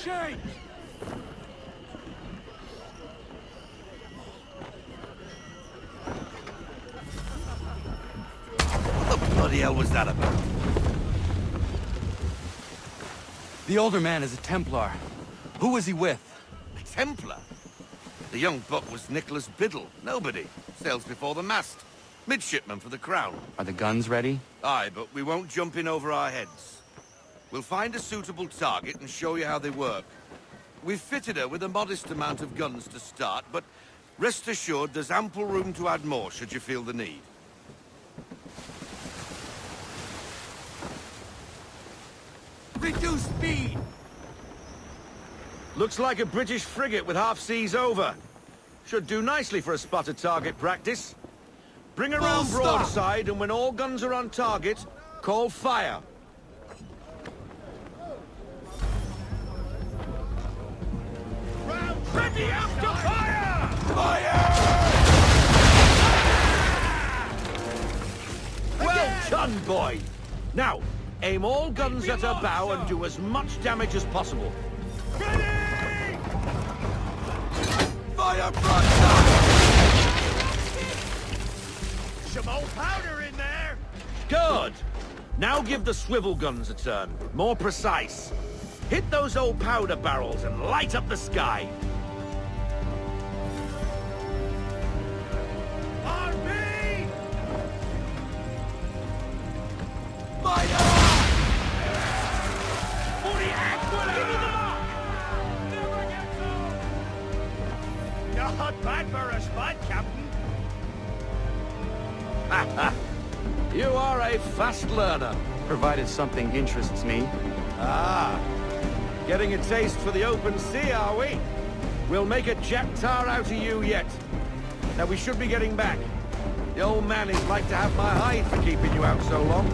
Change! What the bloody hell was that about? The older man is a Templar. Who was he with? A Templar? The young buck was Nicholas Biddle. Nobody. Sails before the mast. Midshipman for the Crown. Are the guns ready? Aye, but we won't jump in over our heads. We'll find a suitable target and show you how they work. We've fitted her with a modest amount of guns to start, but rest assured there's ample room to add more should you feel the need. Reduce speed! Looks like a British frigate with half seas over. Should do nicely for a spotted target practice. Bring around broadside, and when all guns are on target, call fire. Ready after fire! Fire! Well done, boy! Now, aim all guns at her bow and do as much damage as possible. Ready! Fire broadside! Some old powder in there! Good! Now give the swivel guns a turn. More precise. Hit those old powder barrels and light up the sky. RB! Fire! Not bad for a spot, Captain. You are a fast learner. Provided something interests me. Ah, getting a taste for the open sea, are we? We'll make a jack tar out of you yet. Now we should be getting back. The old man is like to have my hide for keeping you out so long.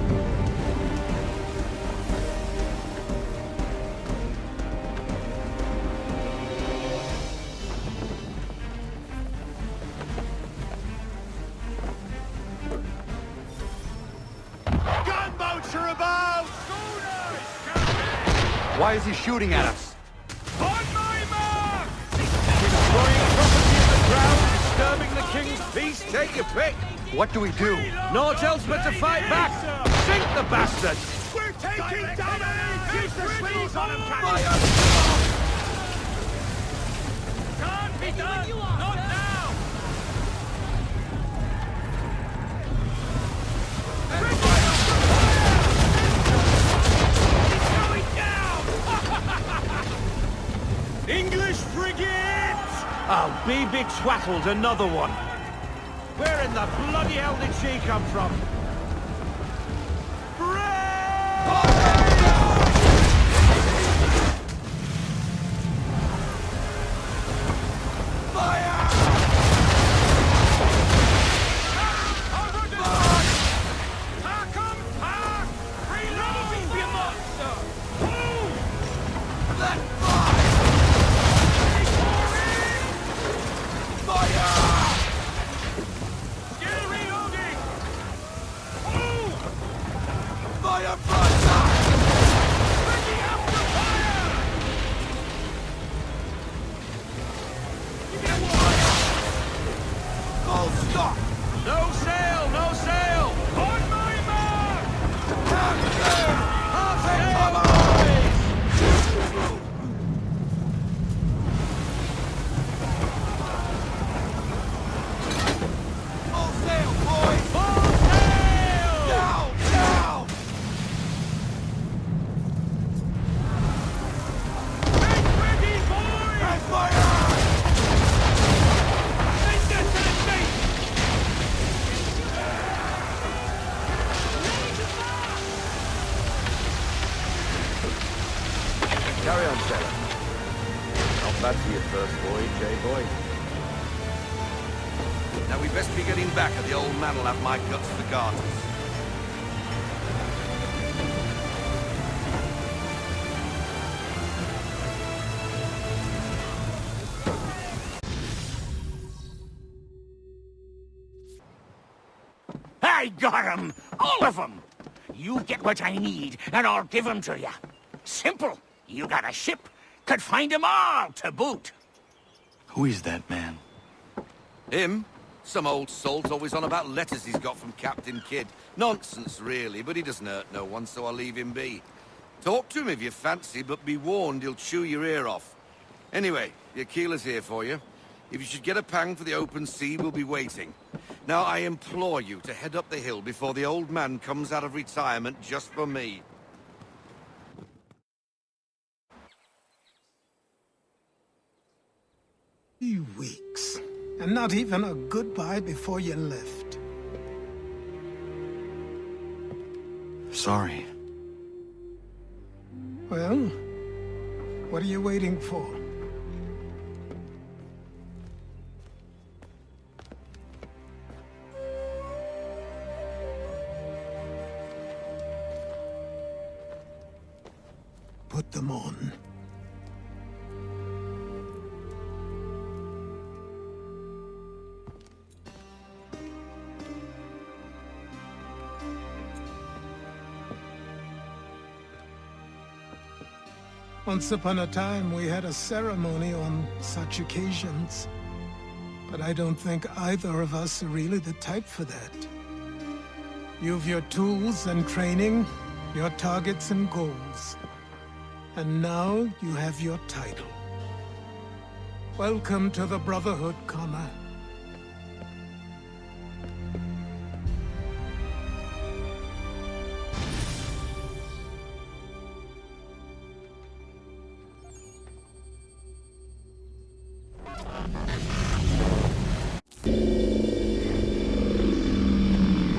Gunboats are about! Why is he shooting at us? On my mark! Destroying property in the ground, disturbing the king's peace, take your pick. What do we do? Naught else but to fight back. Sink the bastard. We're taking damage! Use the swings on him, Captain! Fire! Can't be done! Not now! He's going down! English frigate! Oh, BB Twattle's another one. Where in the bloody hell did she come from? No sail! No sail! On my mark! Half sail! Full sail, boys! Full sail! Down! Down! Make ready, boys! And fire! Send us to the sea! Carry on, sailor. Not bad for your first voyage, eh, boy? Now we best be getting back, or the old man will have my guts for garters. I got 'em! All of 'em! You get what I need, and I'll give 'em to you. Simple. You got a ship, Could find 'em all to boot. Who is that man? Him? Some old salt always on about letters he's got from Captain Kidd. Nonsense, really, but he doesn't hurt no one, so I'll leave him be. Talk to him if you fancy, but be warned he'll chew your ear off. Anyway, the Aquila's here for you. If you should get a pang for the open sea, we'll be waiting. Now, I implore you to head up the hill before the old man comes out of retirement just for me. 3 weeks, and not even a goodbye before you left. Sorry. Well, what are you waiting for? Put them on. Once upon a time, we had a ceremony on such occasions. But I don't think either of us are really the type for that. You've your tools and training, your targets and goals. And now you have your title. Welcome to the Brotherhood, Connor.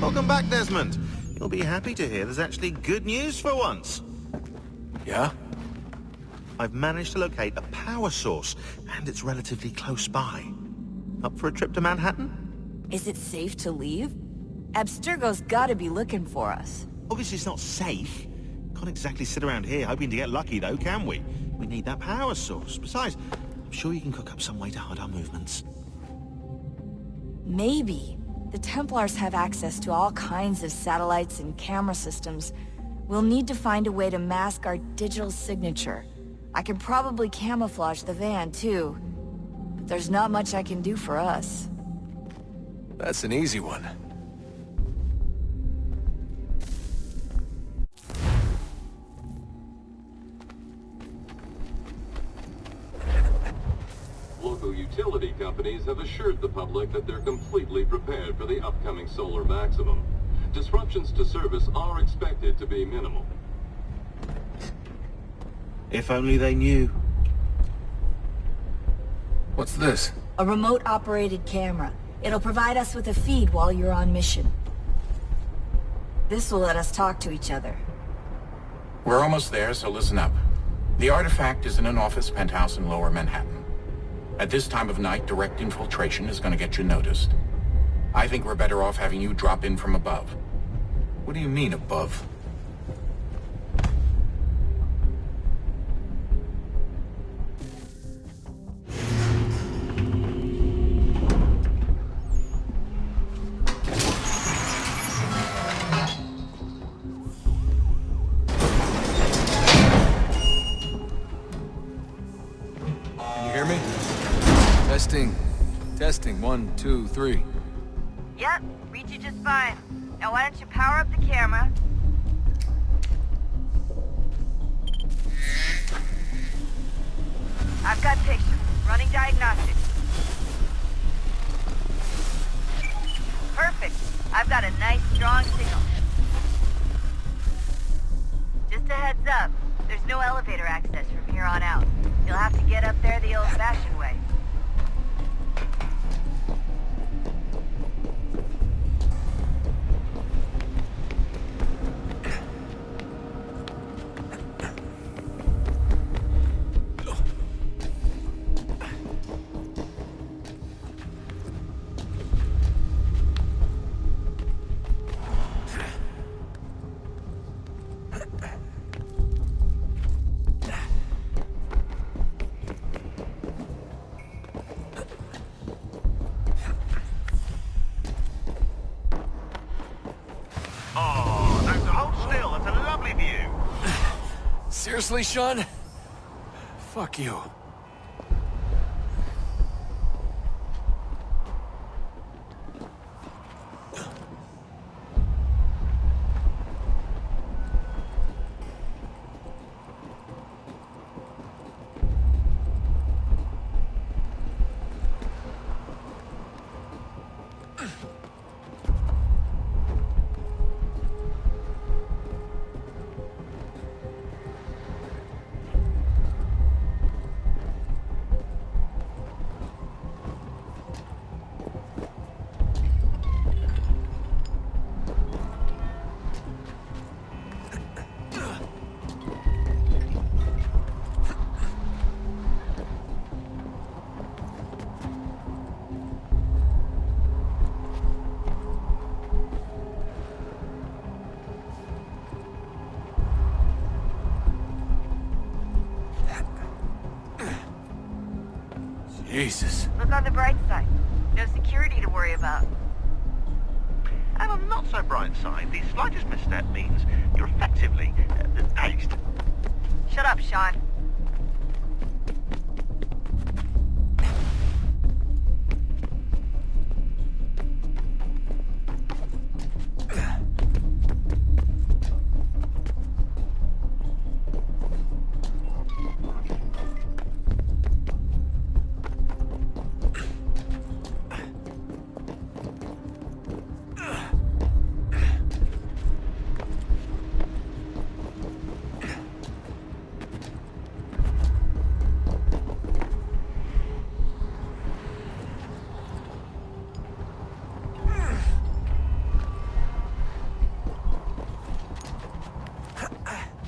Welcome back, Desmond. You'll be happy to hear there's actually good news for once. Yeah? I've managed to locate a power source, and it's relatively close by. Up for a trip to Manhattan? Is it safe to leave? Abstergo's gotta be looking for us. Obviously it's not safe. Can't exactly sit around here hoping to get lucky, though, can we? We need that power source. Besides, I'm sure you can cook up some way to hide our movements. Maybe. The Templars have access to all kinds of satellites and camera systems. We'll need to find a way to mask our digital signature. I can probably camouflage the van, too. But there's not much I can do for us. That's an easy one. Local utility companies have assured the public that they're completely prepared for the upcoming solar maximum. Disruptions to service are expected to be minimal. If only they knew. What's this? A remote-operated camera. It'll provide us with a feed while you're on mission. This will let us talk to each other. We're almost there, so listen up. The artifact is in an office penthouse in Lower Manhattan. At this time of night, direct infiltration is going to get you noticed. I think we're better off having you drop in from above. What do you mean, above? Can you hear me? Testing. Testing. 1, 2, 3. Yep, read you just fine. Now why don't you power up the camera? I've got pictures. Running diagnostics. Perfect. I've got a nice, strong signal. Just a heads up, there's no elevator access from here on out. You'll have to get up there the old-fashioned way. Oh, no, hold still. That's a lovely view. Seriously, Sean? Fuck you. Jesus. Look on the bright side. No security to worry about. And on the not so bright side, the slightest misstep means you're effectively aced. Shut up, Sean.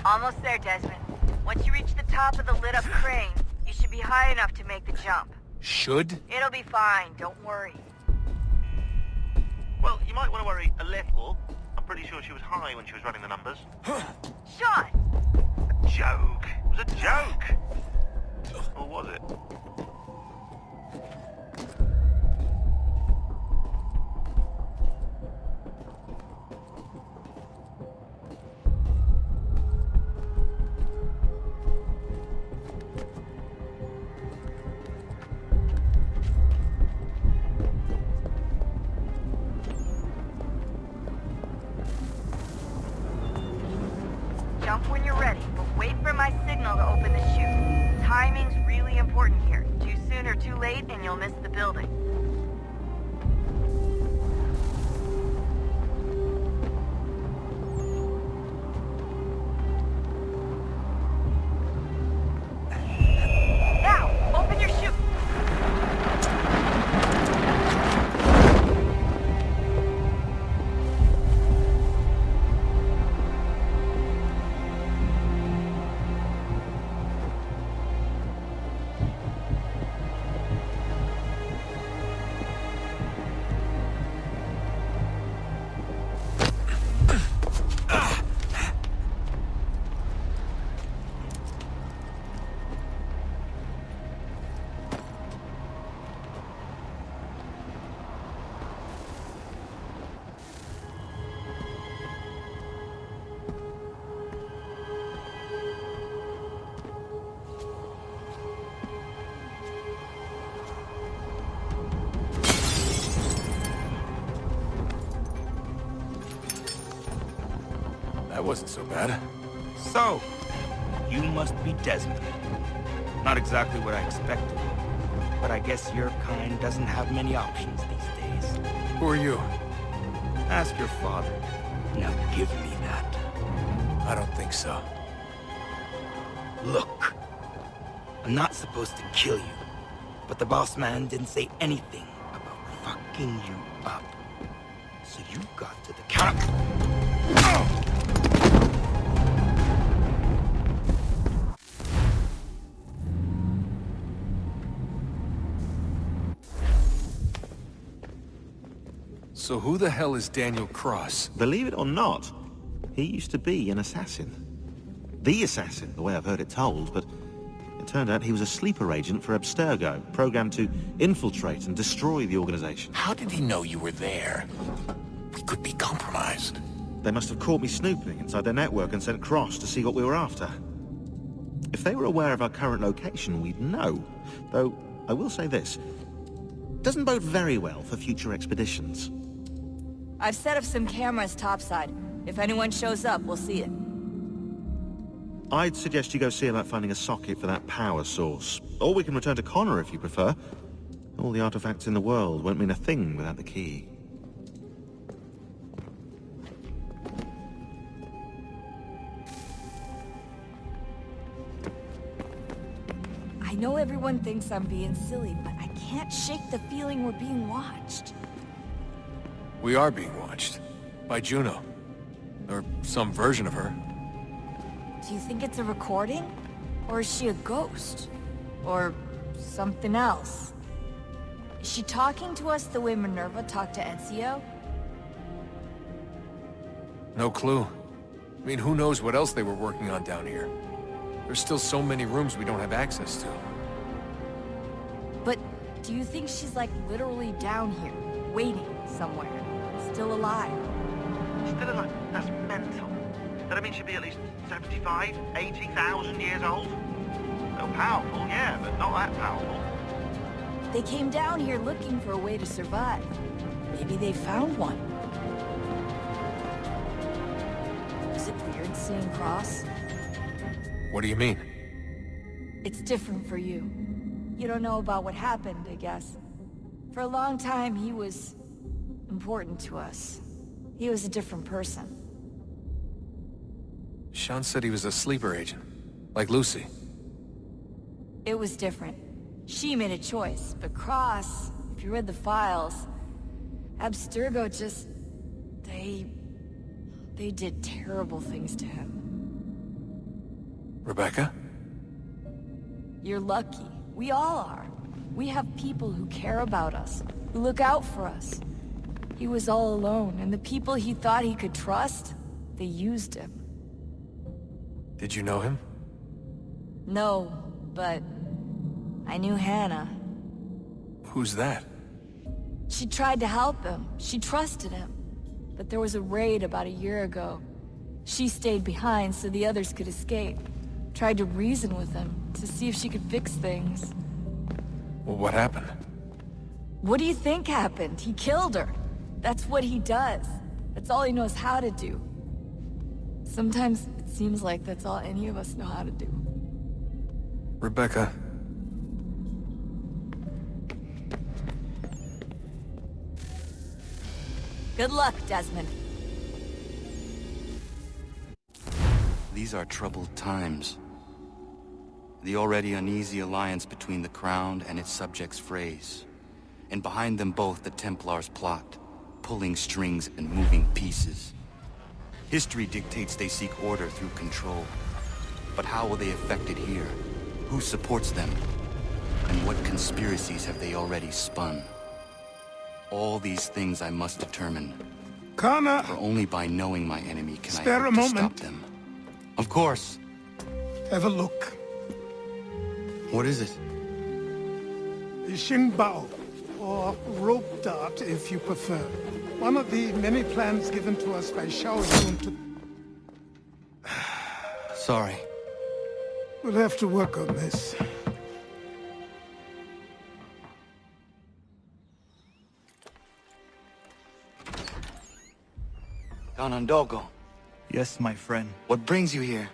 Almost there, Desmond. Once you reach the top of the lit-up crane, you should be high enough to make the jump. Should? It'll be fine, don't worry. Well, you might want to worry a little. I'm pretty sure she was high when she was running the numbers. Sean! A joke. It was a joke. Or was it? Jump when you're ready, but wait for my signal to open the chute. Timing's really important here. Too soon or too late, and you'll miss the building. Now, open your chute! That wasn't so bad. So, you must be Desmond. Not exactly what I expected, but I guess your kind doesn't have many options these days. Who are you? Ask your father. Now give me that. I don't think so. Look, I'm not supposed to kill you, but the boss man didn't say anything about fucking you up. So you got to the counter. So who the hell is Daniel Cross? Believe it or not, he used to be an assassin. The assassin, the way I've heard it told, but it turned out he was a sleeper agent for Abstergo, programmed to infiltrate and destroy the organization. How did he know you were there? We could be compromised. They must have caught me snooping inside their network and sent Cross to see what we were after. If they were aware of our current location, we'd know. Though, I will say this. Doesn't bode very well for future expeditions. I've set up some cameras topside. If anyone shows up, we'll see it. I'd suggest you go see about finding a socket for that power source. Or we can return to Connor if you prefer. All the artifacts in the world won't mean a thing without the key. I know everyone thinks I'm being silly, but I can't shake the feeling we're being watched. We are being watched. By Juno. Or some version of her. Do you think it's a recording? Or is she a ghost? Or something else? Is she talking to us the way Minerva talked to Ezio? No clue. I mean, who knows what else they were working on down here? There's still so many rooms we don't have access to. But do you think she's like literally down here, waiting somewhere, still alive? Still alive? That's mental. That means she'd be at least 75, 80,000 years old. So powerful, yeah, but not that powerful. They came down here looking for a way to survive. Maybe they found one. Is it weird seeing Cross? What do you mean? It's different for you. You don't know about what happened, I guess. For a long time, he was important to us. He was a different person. Sean said he was a sleeper agent. Like Lucy. It was different. She made a choice, but Cross, if you read the files, Abstergo just... They did terrible things to him. Rebecca? You're lucky. We all are. We have people who care about us, who look out for us. He was all alone, and the people he thought he could trust, they used him. Did you know him? No, but I knew Hannah. Who's that? She tried to help him. She trusted him. But there was a raid about a year ago. She stayed behind so the others could escape. Tried to reason with him, to see if she could fix things. Well, what happened? What do you think happened? He killed her. That's what he does. That's all he knows how to do. Sometimes it seems like that's all any of us know how to do. Rebecca. Good luck, Desmond. These are troubled times. The already uneasy alliance between the Crown and its subjects frays. And behind them both the Templars plot, pulling strings and moving pieces. History dictates they seek order through control. But how will they affect it here? Who supports them? And what conspiracies have they already spun? All these things I must determine. Connor! For only by knowing my enemy can I Spare hope a to moment. stop them. Of course. Have a look. What is it? The Xingbao, or rope dart if you prefer. One of the many plans given to us by Shaolin to... Sorry. We'll have to work on this. Ganondogo, Yes, my friend. what brings you here?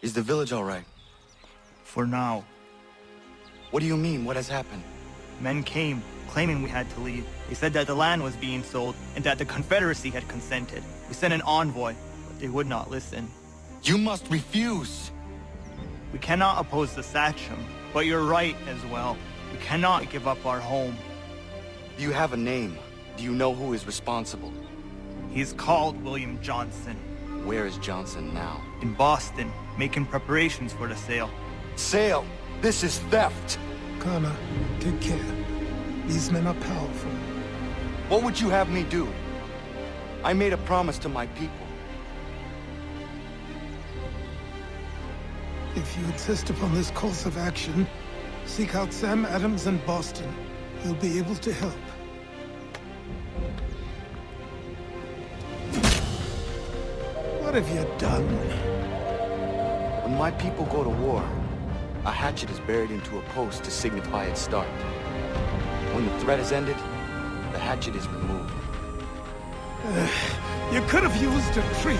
Is the village all right? For now. What do you mean? What has happened? Men came, claiming we had to leave. They said that the land was being sold, and that the Confederacy had consented. We sent an envoy, but they would not listen. You must refuse! We cannot oppose the Sachem, but you're right as well. We cannot give up our home. Do you have a name? Do you know who is responsible? He is called William Johnson. Where is Johnson now? In Boston, making preparations for the sale. Sale! This is theft! Connor, take care. These men are powerful. What would you have me do? I made a promise to my people. If you insist upon this course of action, seek out Sam Adams in Boston. He'll be able to help. What have you done? When my people go to war, a hatchet is buried into a post to signify its start. When the threat is ended, the hatchet is removed. You could have used a tree.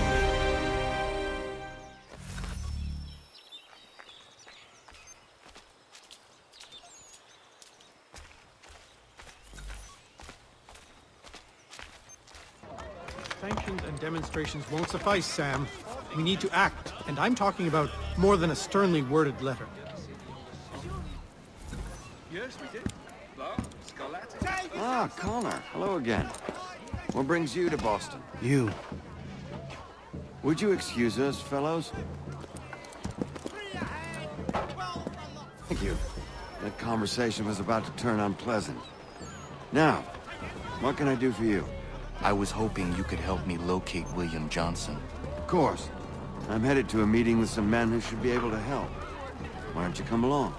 Sanctions and demonstrations won't suffice, Sam. We need to act, and I'm talking about more than a sternly worded letter. Ah, Connor. Hello again. What brings you to Boston? You. Would you excuse us, fellows? Thank you. That conversation was about to turn unpleasant. Now, what can I do for you? I was hoping you could help me locate William Johnson. Of course. I'm headed to a meeting with some men who should be able to help. Why don't you come along?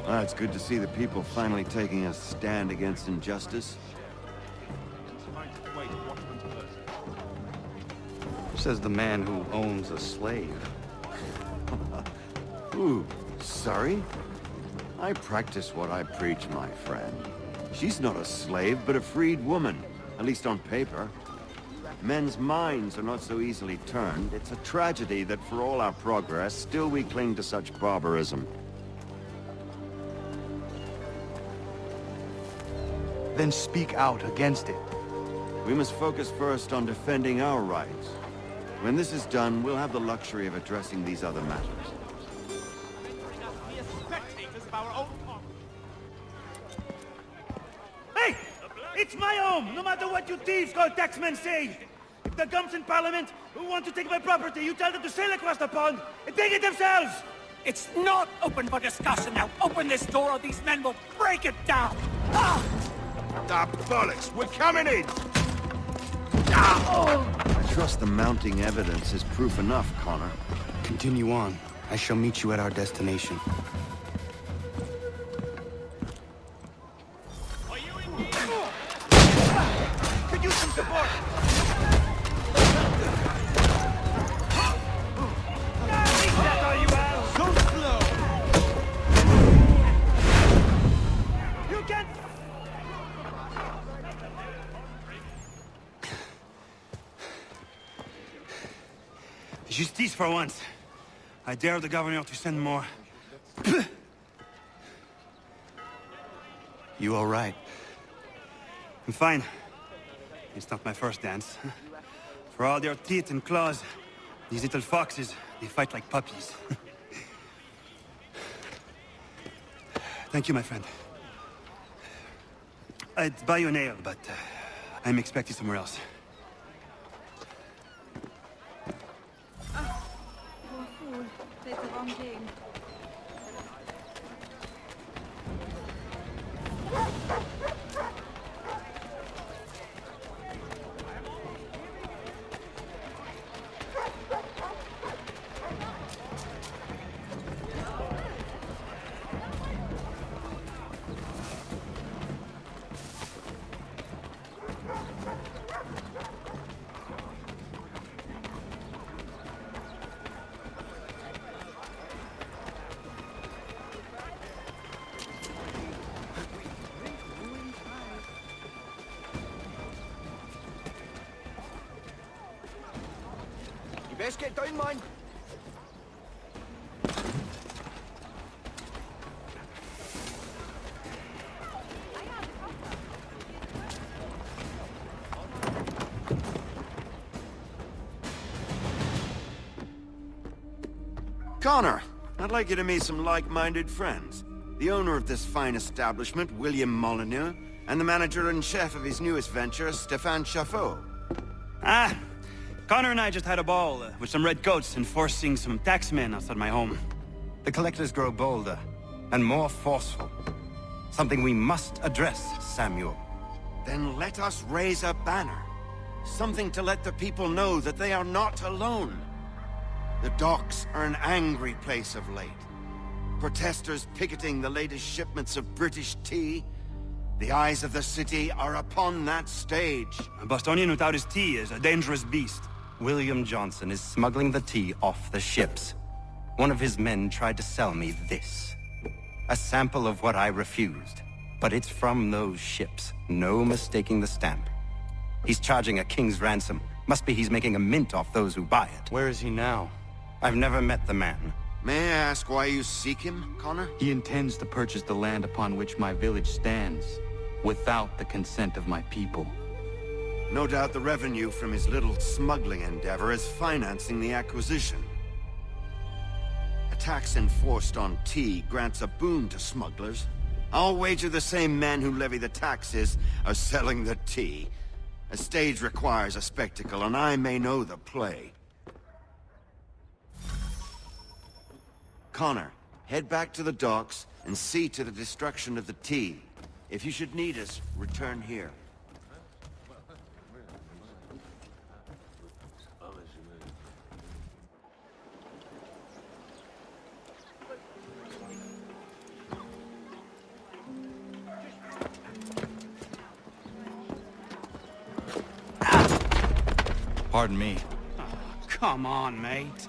It's good to see the people finally taking a stand against injustice. Says the man who owns a slave. Ooh, sorry? I practice what I preach, my friend. She's not a slave, but a freed woman. At least on paper. Men's minds are not so easily turned. It's a tragedy that for all our progress, still we cling to such barbarism. Then speak out against it. We must focus first on defending our rights. When this is done, we'll have the luxury of addressing these other matters. Hey! It's my home, no matter what you thieves called taxmen say! If the gums in Parliament who want to take my property, you tell them to sail across the pond and take it themselves! It's not open for discussion now. Open this door or these men will break it down. Ah! Ah, bollocks! We're coming in! I trust the mounting evidence is proof enough, Connor. Continue on. I shall meet you at our destination. Could use some support! So slow! You can't... Justice for once. I dare the governor to send more. You all right? I'm fine. It's not my first dance. For all their teeth and claws, these little foxes, they fight like puppies. Thank you, my friend. I'd buy you an ale, but I'm expected somewhere else. Poor fool. Did the wrong thing. You best get down, man. Connor, I'd like you to meet some like-minded friends. The owner of this fine establishment, William Molyneux, and the manager and chef of his newest venture, Stéphane Chaffeau. Ah, Connor and I just had a ball with some redcoats enforcing some taxmen outside my home. The collectors grow bolder and more forceful. Something we must address, Samuel. Then let us raise a banner. Something to let the people know that they are not alone. The docks are an angry place of late. Protesters picketing the latest shipments of British tea. The eyes of the city are upon that stage. A Bostonian without his tea is a dangerous beast. William Johnson is smuggling the tea off the ships. One of his men tried to sell me this. A sample of what I refused. But it's from those ships. No mistaking the stamp. He's charging a king's ransom. Must be he's making a mint off those who buy it. Where is he now? I've never met the man. May I ask why you seek him, Connor? He intends to purchase the land upon which my village stands, without the consent of my people. No doubt the revenue from his little smuggling endeavor is financing the acquisition. A tax enforced on tea grants a boon to smugglers. I'll wager the same men who levy the taxes are selling the tea. A stage requires a spectacle, and I may know the play. Connor, head back to the docks and see to the destruction of the tea. If you should need us, return here. Pardon me. Oh, come on, mate.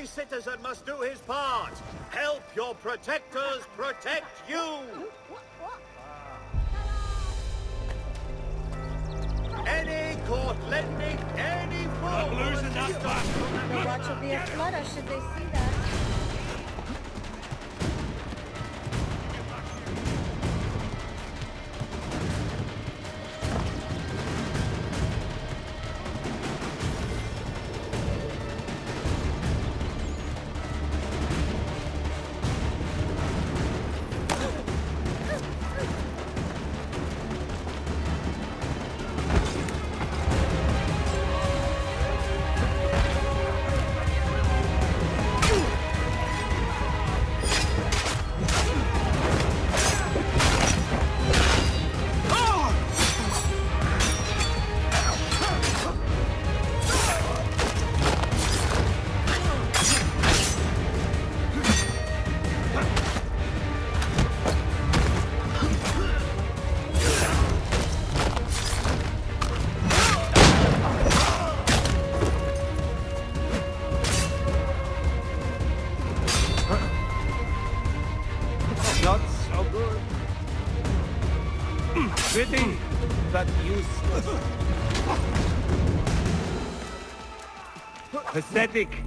Citizen must do his part. Help your protectors protect you. Any court lending any fool. I'm losing that bastard. The watch will be a flutter should they see that. Pathetic.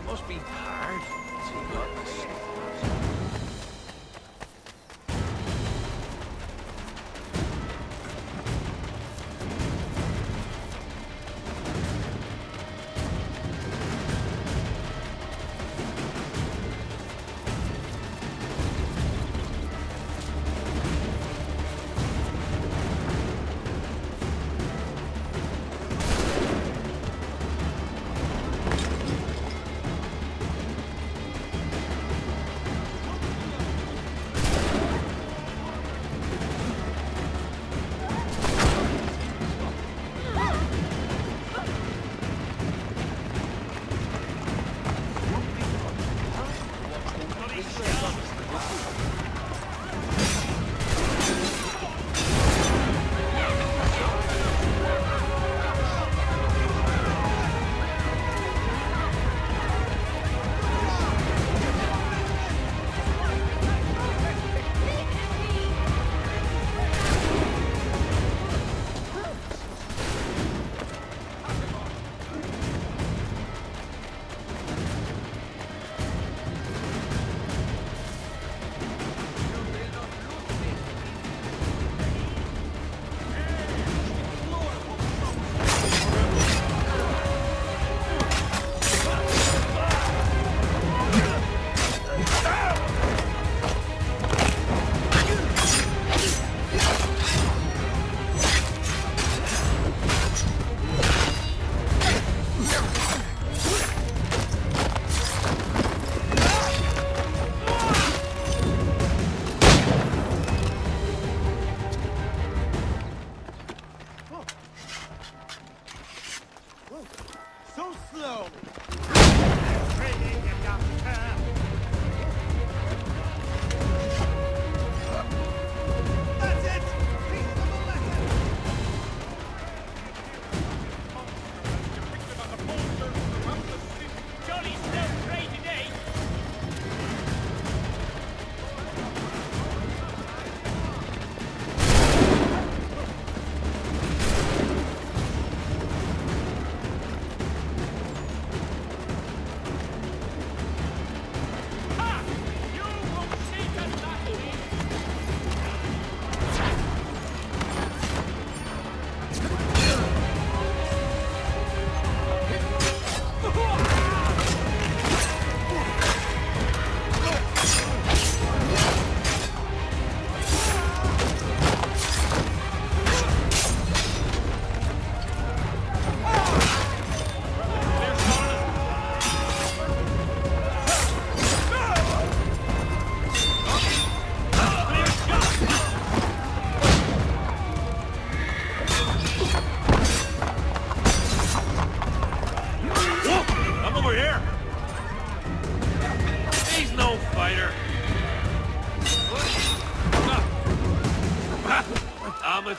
Must be hard to got the stars.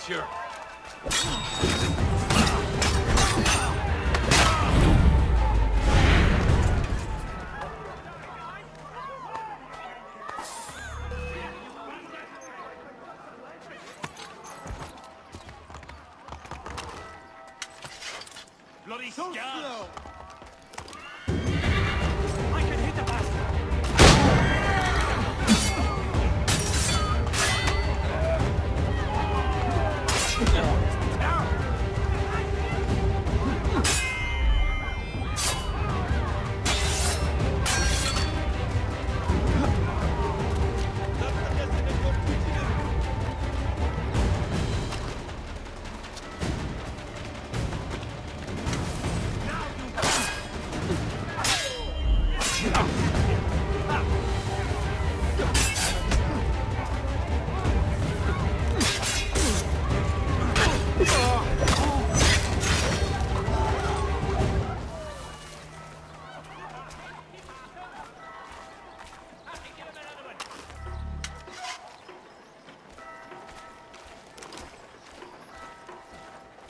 Monsieur. Bloody scum!